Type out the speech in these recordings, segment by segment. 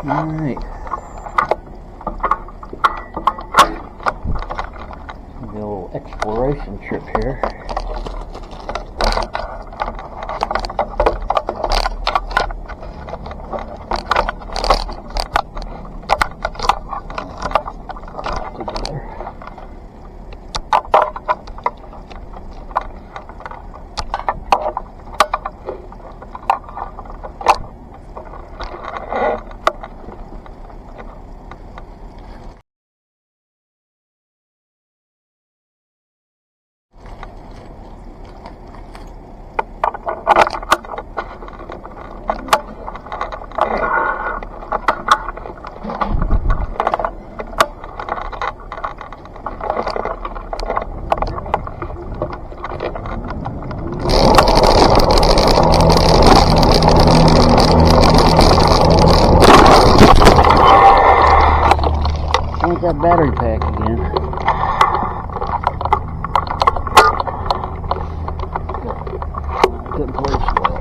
Alright. A little exploration trip here. That battery pack again. Good place for it.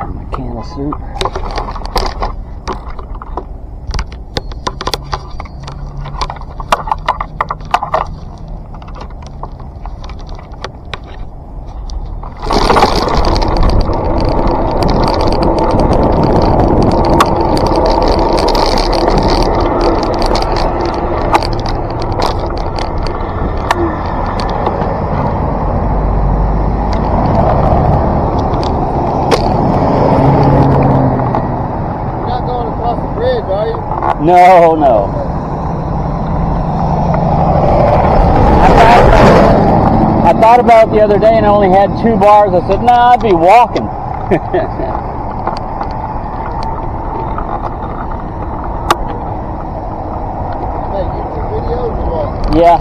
My can of soup. No, no. I thought about it the other day and I only had 2 bars. I said, nah, I'd be walking. Hey, get your videos or what? Yeah.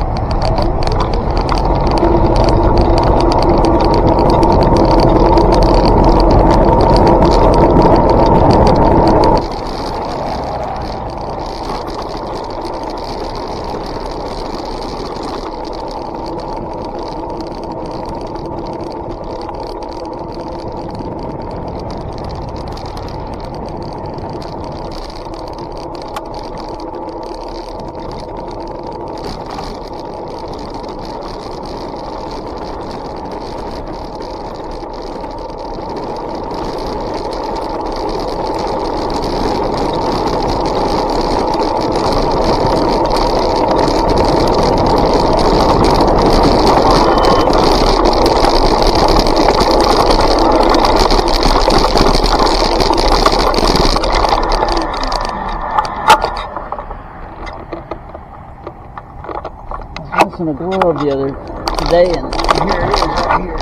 On the door the other day, and here it is right here.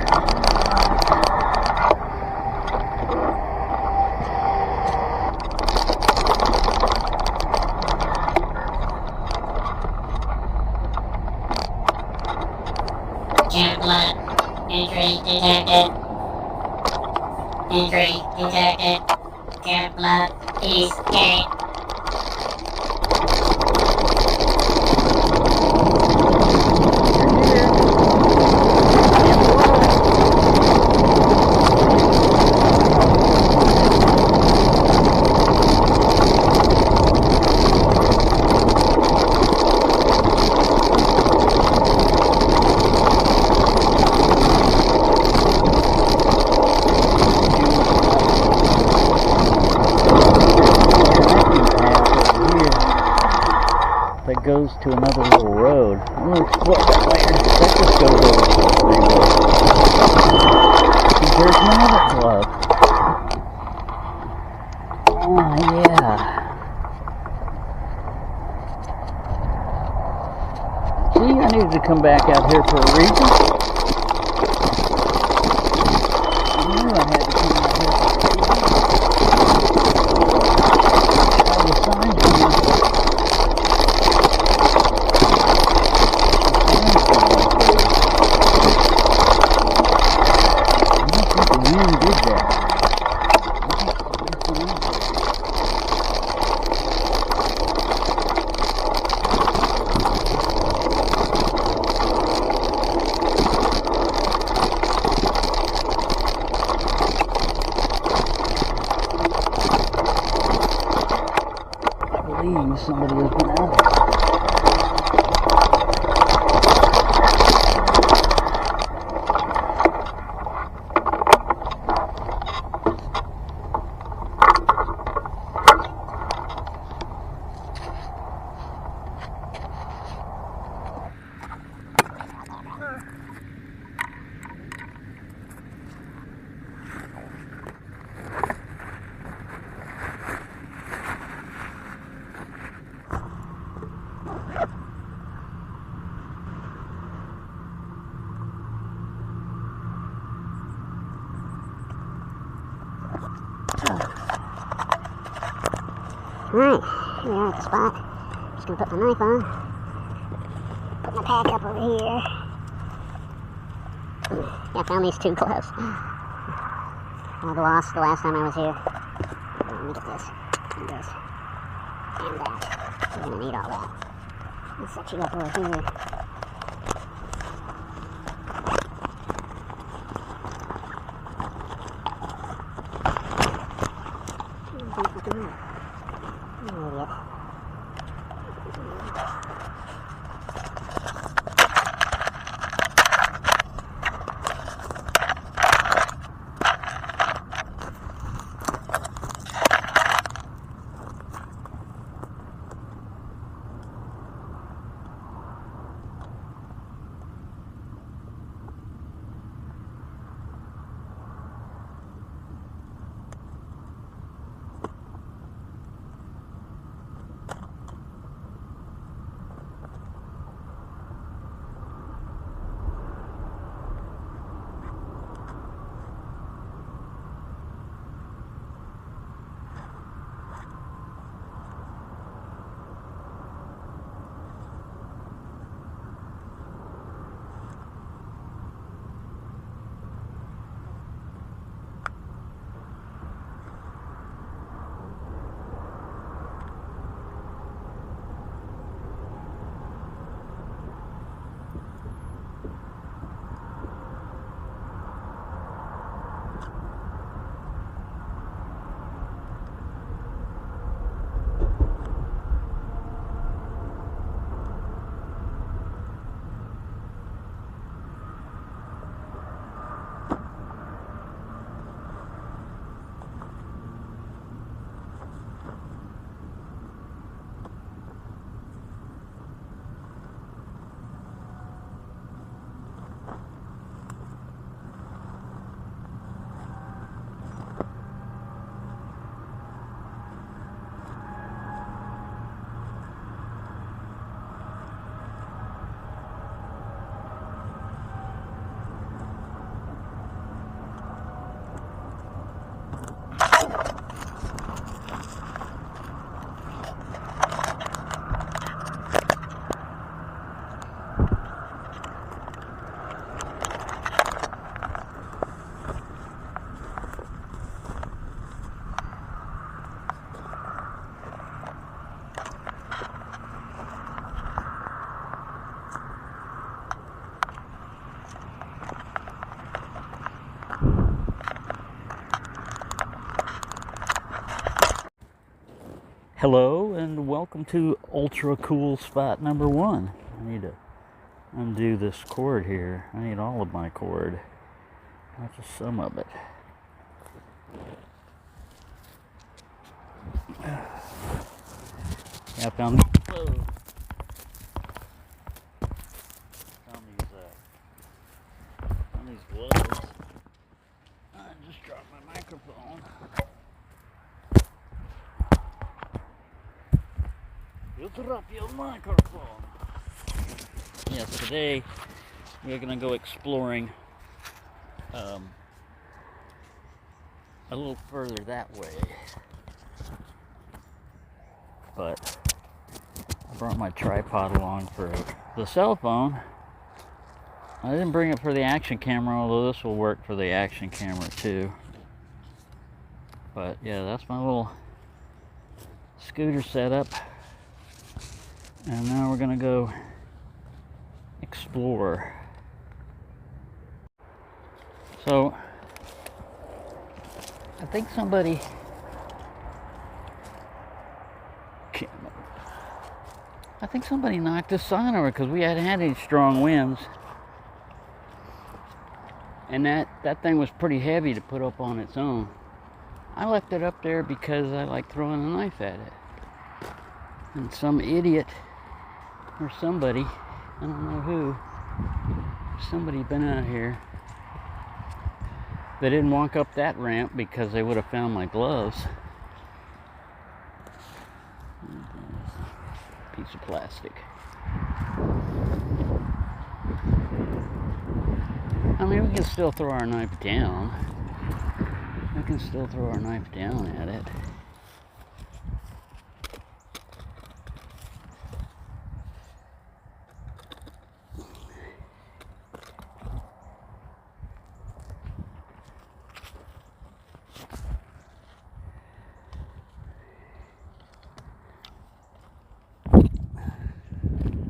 Jam blood. Injury detected. Injury detected. Jam blood. Please carry. That goes to another little road. I'm going to explore that later. That just goes over to the freeway. There's my other glove. Oh, yeah. See, I needed to come back out here for a reason. I knew I had to come out here for a reason. All the signs are here. somebody has been out here. Alright, we are at the spot. Just gonna put my knife on. Put my pack up over here. Yeah, I found these two gloves. I lost the last time I was here. Let me get this. And this. And that. We're gonna need all that. Let's set you up over here. Hello and welcome to ultra cool spot number 1. I need to undo this cord here. I need all of my cord, not just some of it. Yeah, I found these gloves. I just dropped my microphone. You drop your microphone. Yes, today we're gonna go exploring a little further that way. But I brought my tripod along for the cell phone. I didn't bring it for the action camera, although this will work for the action camera too. But yeah, that's my little scooter setup. And now we're gonna go explore. So I think somebody I think somebody knocked this sign over because we hadn't had any strong winds. And that thing was pretty heavy to put up on its own. I left it up there because I like throwing a knife at it. And some idiot or somebody, I don't know who, somebody been out here. They didn't walk up that ramp because they would have found my gloves. Piece of plastic. I mean, we can still throw our knife down. We can still throw our knife down at it.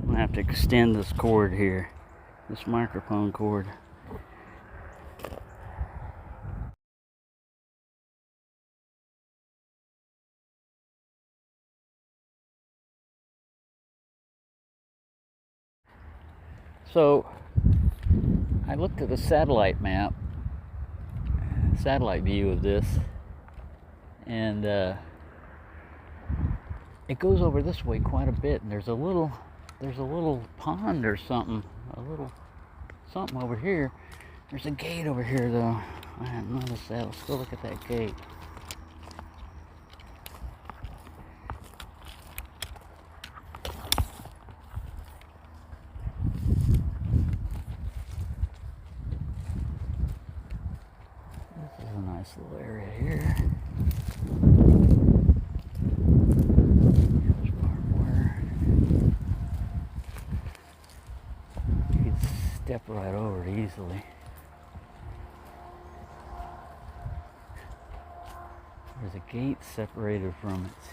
I'm gonna have to extend this cord here, this microphone cord. So I looked at a satellite map, satellite view of this, and it goes over this way quite a bit, and there's a little pond or something, a little something over here. There's a gate over here though. I hadn't noticed that. Let's go look at that gate. This is a nice little area here. Here's barbed wire. You can step right over it easily. There's a gate separated from its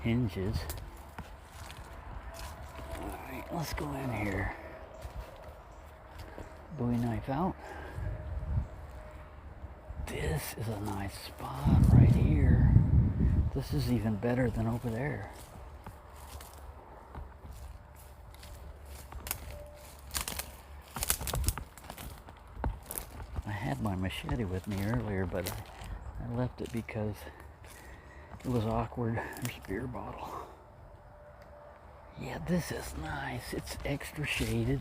hinges. Alright, let's go in here. Bowie knife out. This is a nice spot right here. This is even better than over there. I had my machete with me earlier, but I left it because it was awkward. There's a beer bottle. Yeah, this is nice. It's extra shaded.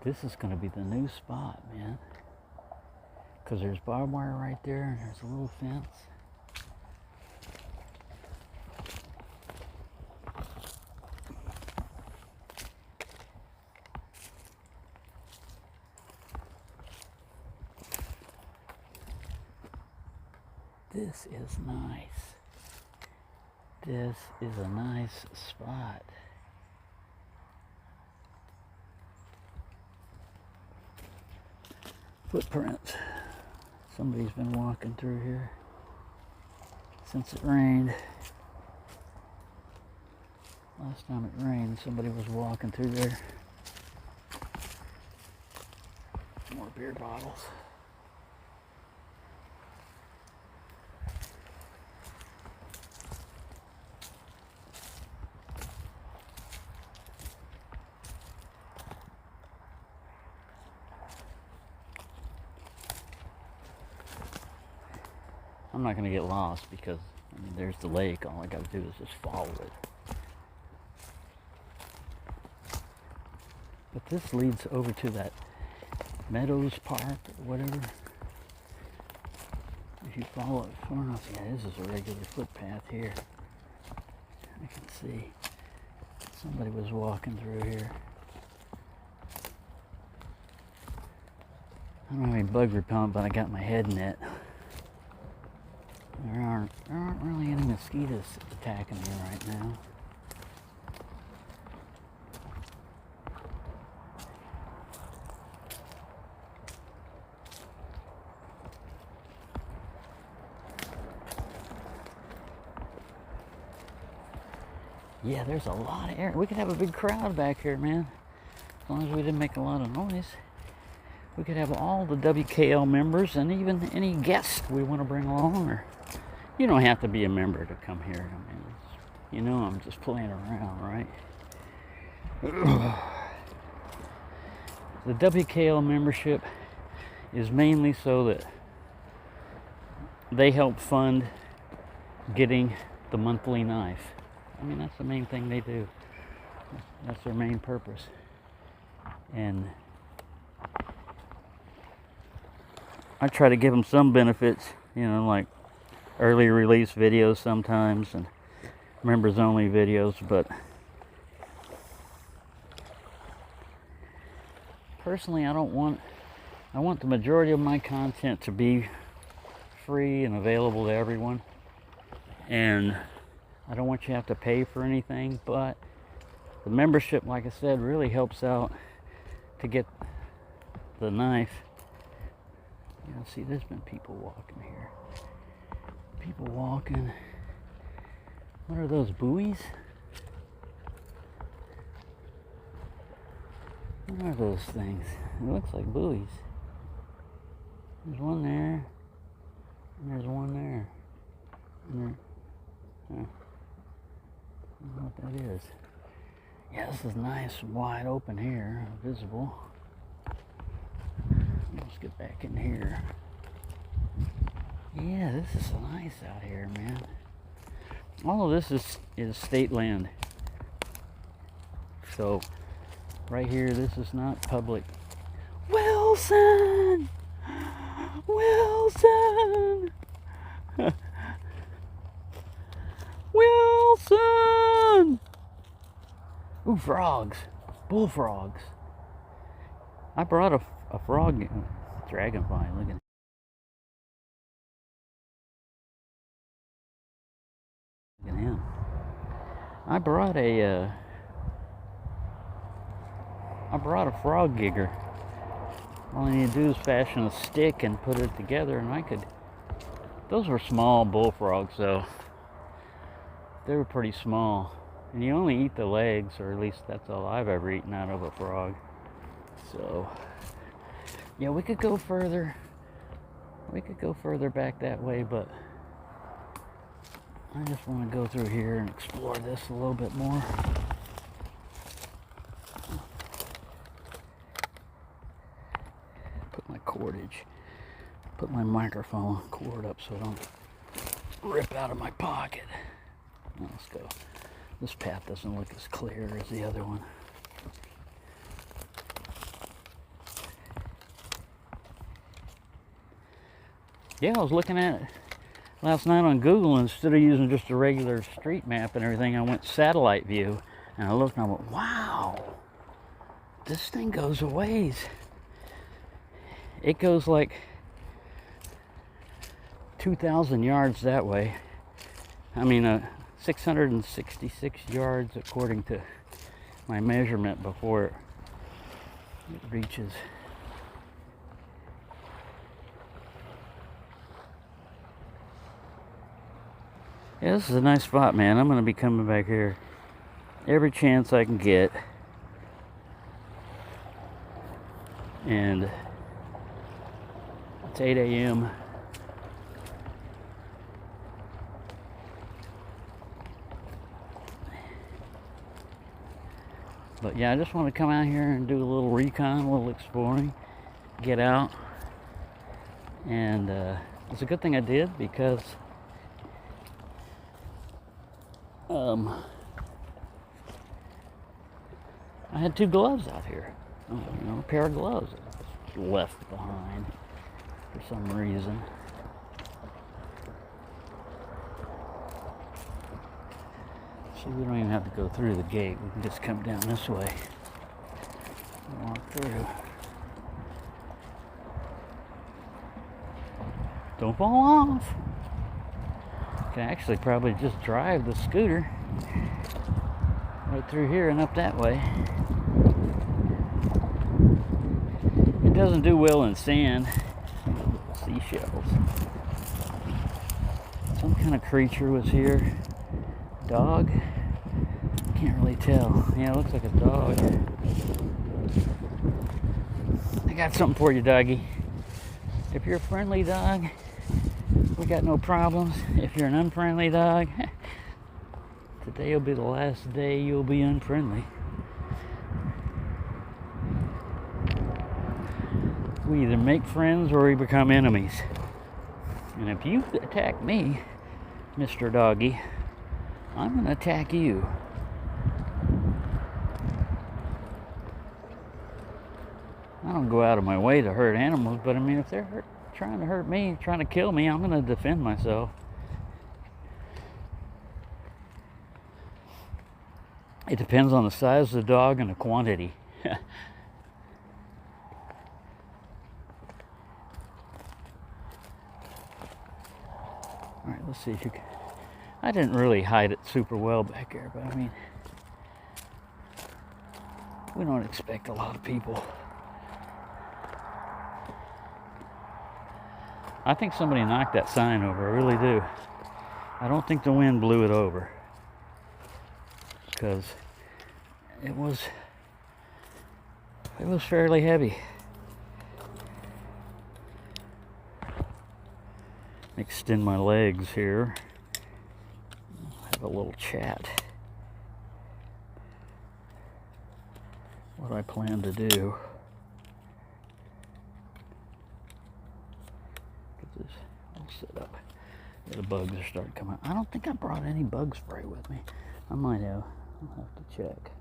This is going to be the new spot, man. Because there's barbed wire right there, and there's a little fence. This is nice. This is a nice spot. Footprints. Somebody's been walking through here since it rained. Last time it rained, somebody was walking through there. More beer bottles. I'm not going to get lost because, I mean, there's the lake. All I got to do is just follow it. But this leads over to that Meadows Park or whatever. If you follow it far enough, yeah, this is a regular footpath here. I can see somebody was walking through here. I don't have any bug repellent, but I got my head net. There aren't really any mosquitoes attacking me right now. Yeah, there's a lot of air. We could have a big crowd back here, man. As long as we didn't make a lot of noise. We could have all the WKL members and even any guests we want to bring along. Or you don't have to be a member to come here. I mean, You know I'm just playing around, right? The WKL membership is mainly so that they help fund getting the monthly knife. I mean, that's the main thing they do. That's their main purpose. And I try to give them some benefits, you know, like early release videos sometimes and members only videos, but personally I want the majority of my content to be free and available to everyone, and I don't want you to have to pay for anything, but the membership, like I said, really helps out to get the knife. You know, see, there's been people walking here. People walking. What are those, buoys? What are those things? It looks like buoys. There's one there. And there's one there. And there. I don't know what that is. Yeah, this is nice, wide open here, visible. Let's get back in here. Yeah, this is nice out here, man. All of this is state land. So, right here, this is not public. Wilson! Wilson! Wilson! Ooh, frogs. Bullfrogs. I brought a frog. Dragonfly, look at it. Look at him. I brought a frog gigger. All I need to do is fashion a stick and put it together, and I could. Those were small bullfrogs, though. They were pretty small. And you only eat the legs, or at least that's all I've ever eaten out of a frog. So, yeah, we could go further. We could go further back that way, but I just want to go through here and explore this a little bit more. Put my cordage, put my microphone cord up so I don't rip out of my pocket. Now let's go. This path doesn't look as clear as the other one. Yeah, I was looking at it last night on Google. Instead of using just a regular street map and everything, I went satellite view, and I looked and I went, wow, this thing goes a ways. It goes like 2,000 yards that way. I mean, 666 yards according to my measurement before it reaches. Yeah, this is a nice spot, man. I'm going to be coming back here every chance I can get. And it's 8 a.m. But yeah, I just want to come out here and do a little recon, a little exploring, get out. And it's a good thing I did, because I had 2 gloves out here. You know, a pair of gloves left behind for some reason. See, we don't even have to go through the gate. We can just come down this way and walk through. Don't fall off. Can actually probably just drive the scooter right through here and up that way. It doesn't do well in sand. Seashells. Some kind of creature was here. Dog? Can't really tell. Yeah, it looks like a dog. I got something for you, doggy. If you're a friendly dog, we got no problems. If you're an unfriendly dog, Today will be the last day you'll be unfriendly. We either make friends or we become enemies. And if you attack me, Mr. Doggy, I'm going to attack you. I don't go out of my way to hurt animals, but I mean, if they're trying to hurt me, trying to kill me, I'm going to defend myself. It depends on the size of the dog and the quantity. Alright, let's see if you can. I didn't really hide it super well back there, but I mean, we don't expect a lot of people. I think somebody knocked that sign over, I really do. I don't think the wind blew it over, because it was fairly heavy. Extend my legs here. Have a little chat. What I plan to do. I'll sit up. The bugs are starting to come out. I don't think I brought any bug spray with me. I might have. I'll have to check.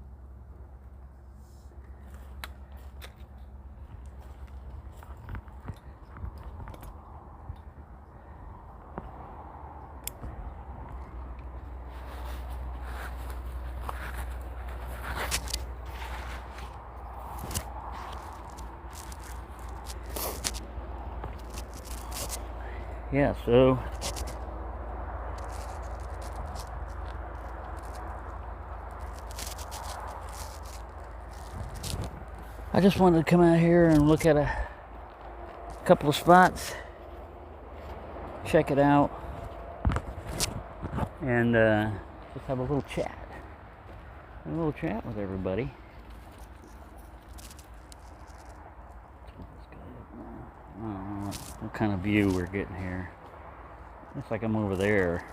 Yeah, so I just wanted to come out here and look at a couple of spots, check it out, and just have a little chat. A little chat with everybody. I don't know what kind of view we're getting here. Looks like I'm over there.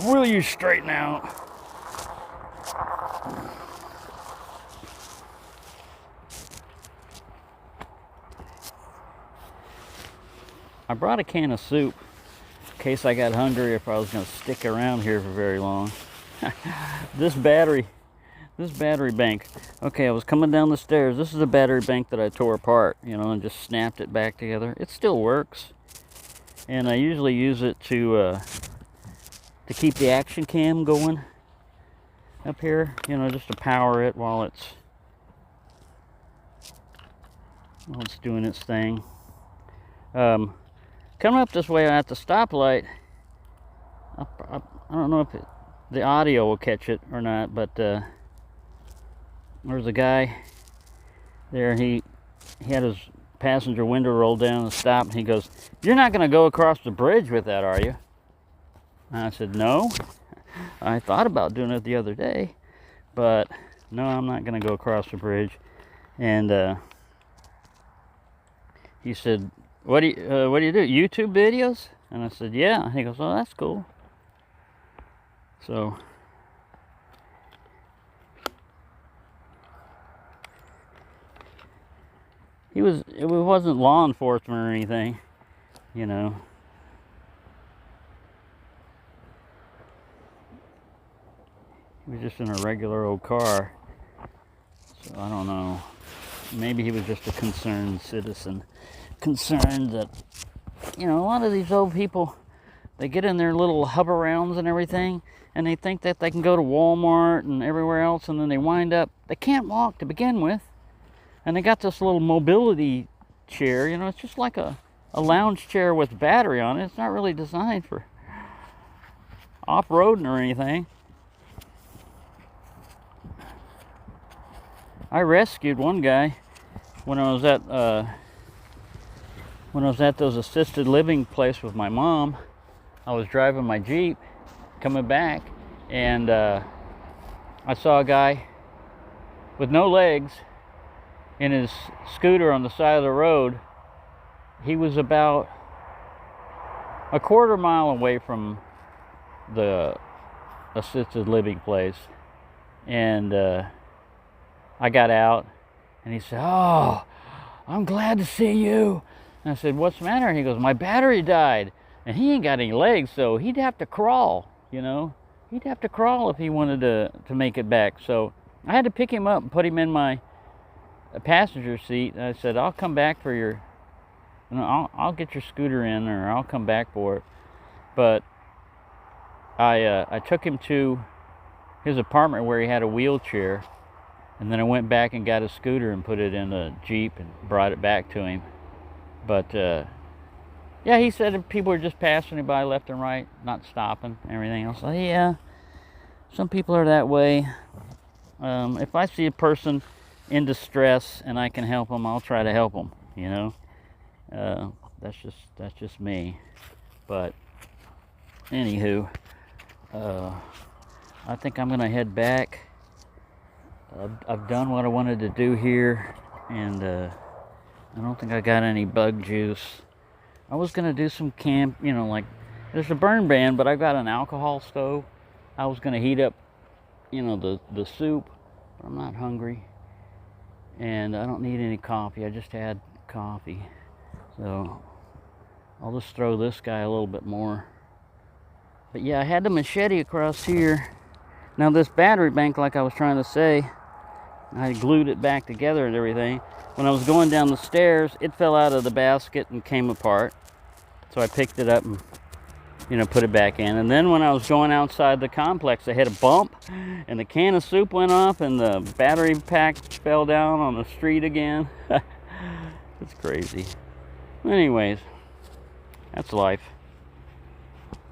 Will you straighten out? I brought a can of soup in case I got hungry, if I was going to stick around here for very long. This battery bank. Okay, I was coming down the stairs. This is a battery bank that I tore apart, you know, and just snapped it back together. It still works, and I usually use it to keep the action cam going up here, you know, just to power it while it's doing its thing. Coming up this way at the stoplight, I don't know if the audio will catch it or not, but there's a guy there. He had his passenger window rolled down and stopped, and he goes, "You're not going to go across the bridge with that, are you?" And I said, "No. I thought about doing it the other day, but no, I'm not going to go across the bridge." And he said, what do you do? YouTube videos? And I said, "Yeah." And he goes, "Oh, that's cool." So it wasn't law enforcement or anything, you know. He was just in a regular old car. So I don't know. Maybe he was just a concerned citizen. Concerned that, you know, a lot of these old people, they get in their little hover-rounds and everything, and they think that they can go to Walmart and everywhere else, and then they wind up, they can't walk to begin with. And they got this little mobility chair, you know, it's just like a lounge chair with battery on it. It's not really designed for off-roading or anything. I rescued one guy when I was at those assisted living place with my mom. I was driving my Jeep coming back, and I saw a guy with no legs in his scooter on the side of the road. He was about a quarter mile away from the assisted living place. And I got out, and he said, "Oh, I'm glad to see you." And I said, "What's the matter?" And he goes, "My battery died." And he ain't got any legs, so he'd have to crawl, you know. He'd have to crawl if he wanted to make it back. So I had to pick him up and put him in my passenger seat. And I said, "I'll come back for your, I'll get your scooter in, or I'll come back for it." But I took him to his apartment where he had a wheelchair, and then I went back and got a scooter and put it in a Jeep and brought it back to him. But yeah, he said if people were just passing him by left and right, not stopping, everything else. Yeah, some people are that way. If I see a person in distress and I can help them, I'll try to help them, you know. That's just me. But anywho, I think I'm gonna head back. I've done what I wanted to do here, and I don't think I got any bug juice. I was gonna do some camp, you know, like there's a burn ban, but I've got an alcohol stove. I was gonna heat up, you know, the soup, but I'm not hungry, and I don't need any coffee. I just had coffee, so I'll just throw this guy a little bit more. But yeah, I had the machete across here. Now this battery bank, like I was trying to say, I glued it back together and everything. When I was going down the stairs, it fell out of the basket and came apart. So I picked it up and, you know, put it back in. And then when I was going outside the complex, I hit a bump, and the can of soup went off, and the battery pack fell down on the street again. It's crazy. Anyways, that's life.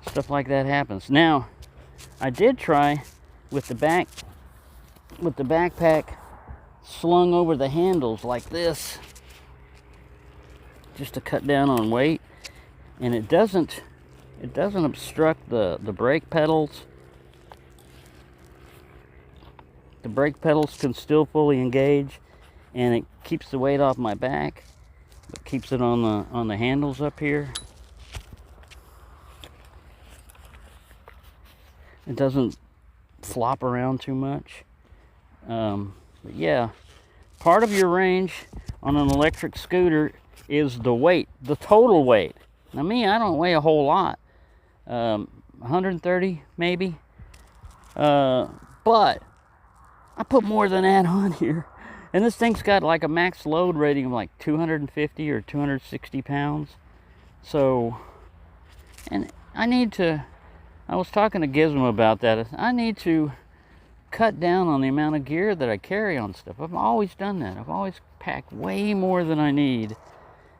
Stuff like that happens. Now, I did try with the backpack slung over the handles like this, just to cut down on weight, and it doesn't obstruct the brake pedals. The brake pedals can still fully engage, and it keeps the weight off my back, but keeps it on the handles up here. It doesn't flop around too much. But yeah, part of your range on an electric scooter is the weight, the total weight. Now me, I don't weigh a whole lot, 130 maybe, but I put more than that on here. And this thing's got like a max load rating of like 250 or 260 pounds. So, and I was talking to Gizmo about that. I need to cut down on the amount of gear that I carry on stuff. I've always done that. I've always packed way more than I need,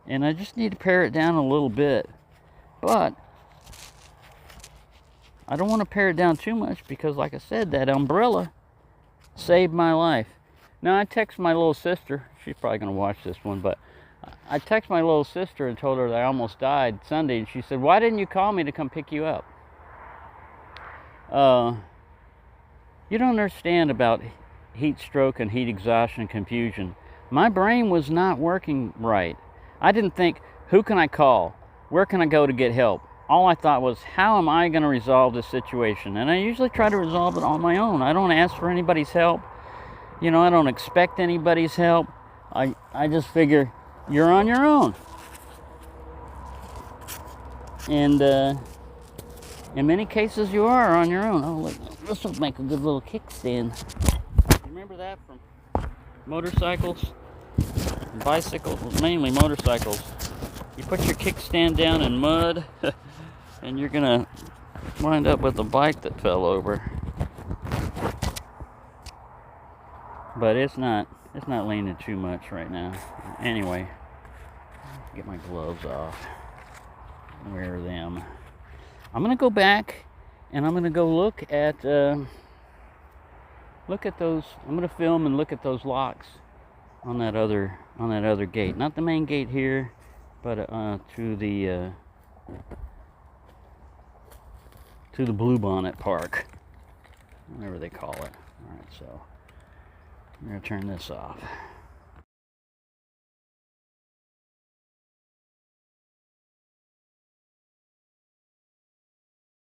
and I just need to pare it down a little bit. But I don't want to pare it down too much because, like I said, that umbrella saved my life. Now, I text my little sister. She's probably going to watch this one, but I text my little sister and told her that I almost died Sunday, and she said, "Why didn't you call me to come pick you up?" You don't understand about heat stroke and heat exhaustion confusion. My brain was not working right. I didn't think, who can I call? Where can I go to get help? All I thought was, how am I going to resolve this situation? And I usually try to resolve it on my own. I don't ask for anybody's help. You know, I don't expect anybody's help. I just figure, you're on your own. And in many cases, you are on your own. Oh, look, this will make a good little kickstand. Remember that from motorcycles and bicycles? Well, mainly motorcycles. You put your kickstand down in mud, and you're gonna wind up with a bike that fell over. But it's not leaning too much right now. Anyway, get my gloves off. Wear them. I'm gonna go back and I'm gonna go look at those. I'm gonna film and look at those locks on that other gate, not the main gate here, but to the Bluebonnet Park, whatever they call it. All right, so I'm gonna turn this off.